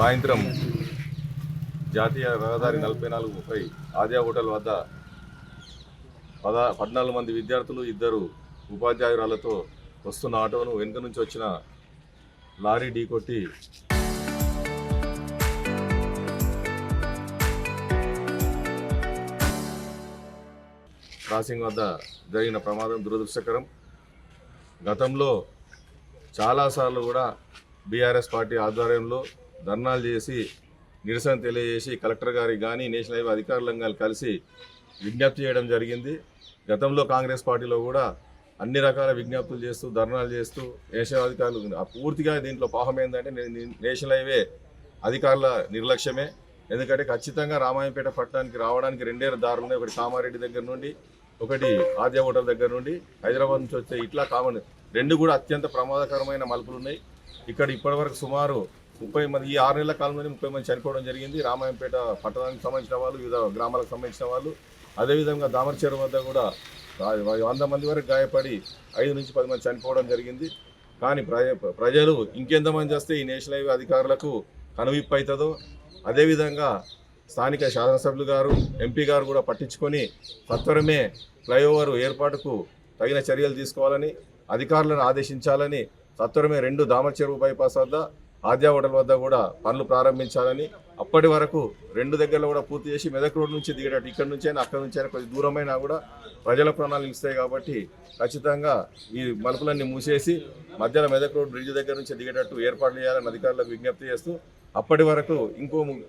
సాయంత్రం జాతీయ రహదారి 4430 ఆద్యా హోటల్ వద్ద 14 మంది విద్యార్థులు 2 ఉపాధ్యాయురాలతో వస్తున్న ఆటోను వెనుక నుంచి వచ్చిన లారీ ఢీకొట్టి క్రాసింగ్ వద్ద జరిగిన ప్రమాదం దురదృష్టకరం. గతంలో చాలాసార్లు కూడా బీఆర్ఎస్ పార్టీ ఆధ్వర్యంలో ధర్నాలు చేసి నిరసన తెలియజేసి కలెక్టర్ గారికి కానీ నేషనల్ హైవే అధికారులను కలిసి విజ్ఞప్తి చేయడం జరిగింది. గతంలో కాంగ్రెస్ పార్టీలో కూడా అన్ని రకాల విజ్ఞప్తులు చేస్తూ ధర్నాలు చేస్తూ నేషనల్ అధికారులు పూర్తిగా దీంట్లో పాపం ఏంటంటే నేషనల్ హైవే అధికారుల నిర్లక్ష్యమే. ఎందుకంటే ఖచ్చితంగా రామాయంపేట పట్టణానికి రావడానికి 2 దారులు ఉన్నాయి. ఒకటి కామారెడ్డి దగ్గర నుండి, ఒకటి ఆద్య హోటల్ దగ్గర నుండి, హైదరాబాద్ నుంచి వచ్చే ఇట్లా కామన్ 2 కూడా అత్యంత ప్రమాదకరమైన మలుపులు ఉన్నాయి. ఇక్కడ ఇప్పటివరకు సుమారు 30 మంది ఈ 6 నెలల కాలంలోనే 30 మంది చనిపోవడం జరిగింది. రామాయంపేట పట్టణానికి సంబంధించిన వాళ్ళు, వివిధ గ్రామాలకు సంబంధించిన వాళ్ళు. అదేవిధంగా దామర్చేరు వద్ద కూడా 100 మంది వరకు గాయపడి 5 నుంచి 10 మంది చనిపోవడం జరిగింది. కానీ ప్రజలు ఇంకెంతమంది చేస్తే ఈ నేషనల్ హైవే అధికారులకు కనువిప్పు అవుతుందో, అదేవిధంగా స్థానిక శాసనసభ్యులు గారు, ఎంపీ గారు కూడా పట్టించుకొని సత్వరమే ఫ్లైఓవర్ ఏర్పాటుకు తగిన చర్యలు తీసుకోవాలని అధికారులను ఆదేశించాలని, సత్వరమే 2 దామర్చెరువు బైపాస్ వద్ద, ఆద్యా హోటల్ వద్ద కూడా పనులు ప్రారంభించాలని, అప్పటి వరకు 2 దగ్గరలో కూడా పూర్తి చేసి మెదక్ రోడ్ నుంచి దిగేటట్టు ఇక్కడ నుంచి అయినా అక్కడి నుంచి అయినా కొద్ది దూరమైనా కూడా ప్రజల ప్రాణాలు ఇస్తాయి. కాబట్టి ఖచ్చితంగా ఈ మలుపులన్నీ మూసేసి మధ్యలో మెదక్ రోడ్ బ్రిడ్జ్ దగ్గర నుంచి దిగేటట్టు ఏర్పాట్లు చేయాలని అధికారులకు విజ్ఞప్తి చేస్తూ, అప్పటి వరకు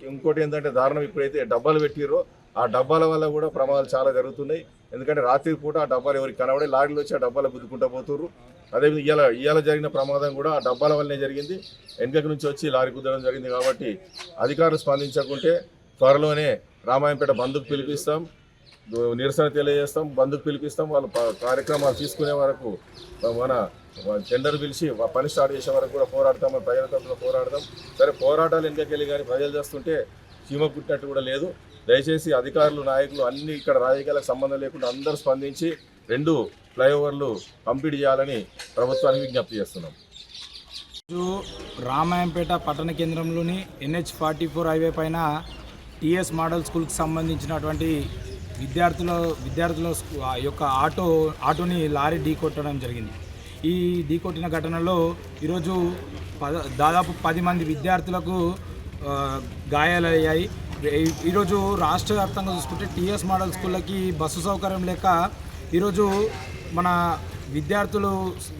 ఇంకోటి ఏంటంటే దారుణం, ఇప్పుడైతే డబ్బాలు పెట్టిరో ఆ డబ్బాల వల్ల కూడా ప్రమాదాలు చాలా జరుగుతున్నాయి. ఎందుకంటే రాత్రి పూట ఆ డబ్బాలు ఎవరికి కనబడే లారీలు వచ్చి ఆ డబ్బాలు గుద్దుకుంటూ పోతున్నారు. అదేవిధంగా ఇవాళ జరిగిన ప్రమాదం కూడా ఆ డబ్బాల వల్లనే జరిగింది. వెనుక నుంచి వచ్చి లారీ కుదరడం జరిగింది. కాబట్టి అధికారులు స్పందించకుంటే త్వరలోనే రామాయంపేట బంద్కు పిలిపిస్తాం, నిరసన తెలియజేస్తాం, బంద్కు పిలిపిస్తాం. వాళ్ళు కార్యక్రమాలు తీసుకునే వరకు మన టెండర్ పిలిచి పని స్టార్ట్ చేసే వరకు కూడా పోరాడతాం, ప్రజల తరఫున పోరాడతాం. సరే, పోరాటాలు వెనుకకెళ్ళి కానీ ప్రజలు చేస్తుంటే చీమ కుట్టినట్టు కూడా లేదు. దయచేసి అధికారులు, నాయకులు అన్ని ఇక్కడ రాజకీయాలకు సంబంధం లేకుండా అందరూ స్పందించి 2 ఫ్లైఓవర్లు కంప్లీట్ చేయాలని ప్రభుత్వానికి విజ్ఞప్తి చేస్తున్నాం. రామాయంపేట పట్టణ కేంద్రంలోని NH-44 హైవే పైన TS మోడల్ స్కూల్కి సంబంధించినటువంటి విద్యార్థుల యొక్క ఆటోని లారీ ఢీకొట్టడం జరిగింది. ఈ ఢీకొట్టిన ఘటనలో ఈరోజు దాదాపు 10 మంది విద్యార్థులకు గాయాలయ్యాయి. ఈరోజు రాష్ట్ర వ్యాప్తంగా చూసుకుంటే TS మోడల్ స్కూళ్ళకి బస్సు సౌకర్యం లేక ఈరోజు మన విద్యార్థులు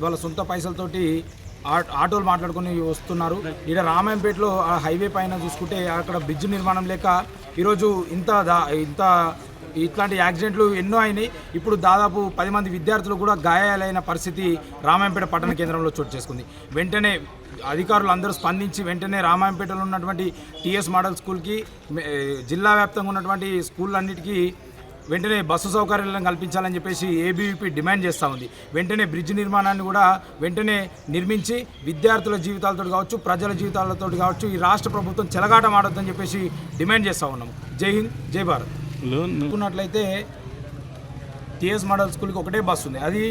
వాళ్ళ సొంత పైసలతోటి ఆటోలు మాట్లాడుకొని వస్తున్నారు. ఇక్కడ రామాయంపేటలో ఆ హైవే పైన చూసుకుంటే అక్కడ బ్రిడ్జ్ నిర్మాణం లేక ఈరోజు ఇట్లాంటి యాక్సిడెంట్లు ఎన్నో అయినాయి. ఇప్పుడు దాదాపు 10 మంది విద్యార్థులు కూడా గాయాలైన పరిస్థితి రామాయంపేట పట్టణ కేంద్రంలో చోటు చేసుకుంది. వెంటనే అధికారులు అందరూ స్పందించి వెంటనే రామాయంపేటలో ఉన్నటువంటి TS మోడల్ స్కూల్కి, జిల్లా వ్యాప్తంగా ఉన్నటువంటి స్కూళ్ళన్నిటికీ వెంటనే బస్సు సౌకర్యాలను కల్పించాలని చెప్పేసి ABVP డిమాండ్ చేస్తూ ఉంది. వెంటనే బ్రిడ్జ్ నిర్మాణాన్ని కూడా వెంటనే నిర్మించి విద్యార్థుల జీవితాలతో కావచ్చు, ప్రజల జీవితాలతో కావచ్చు ఈ రాష్ట్ర ప్రభుత్వం చెలగాటం ఆడొద్దని చెప్పేసి డిమాండ్ చేస్తూ ఉన్నాము. జై హింద్, జై భారత్. అనుకున్నట్లయితే TS మోడల్ స్కూల్కి ఒకటే బస్సు ఉంది, అది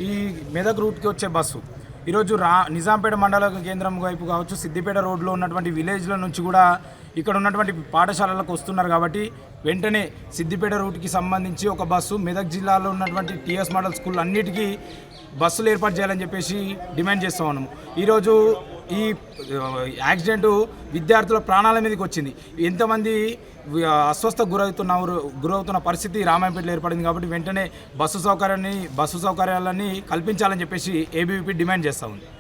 ఈ మెదక్ రూట్కి వచ్చే బస్సు. ఈరోజు నిజాంపేట మండల కేంద్రం వైపు కావచ్చు, సిద్దిపేట రోడ్లో ఉన్నటువంటి విలేజ్ల నుంచి కూడా ఇక్కడ ఉన్నటువంటి పాఠశాలలకు వస్తున్నారు. కాబట్టి వెంటనే సిద్దిపేట రూట్కి సంబంధించి ఒక బస్సు, మెదక్ జిల్లాలో ఉన్నటువంటి TS మోడల్ స్కూల్ అన్నిటికీ బస్సులు ఏర్పాటు చేయాలని చెప్పేసి డిమాండ్ చేస్తూ ఉన్నాము. ఈరోజు ఈ యాక్సిడెంట్ విద్యార్థుల ప్రాణాల మీదకి వచ్చింది. ఎంతమంది అస్వస్థకు గురవుతున్న పరిస్థితి రామాయంపేటలో ఏర్పడింది. కాబట్టి వెంటనే బస్సు సౌకర్యాలని కల్పించాలని చెప్పేసి ABVP డిమాండ్ చేస్తూ ఉంది.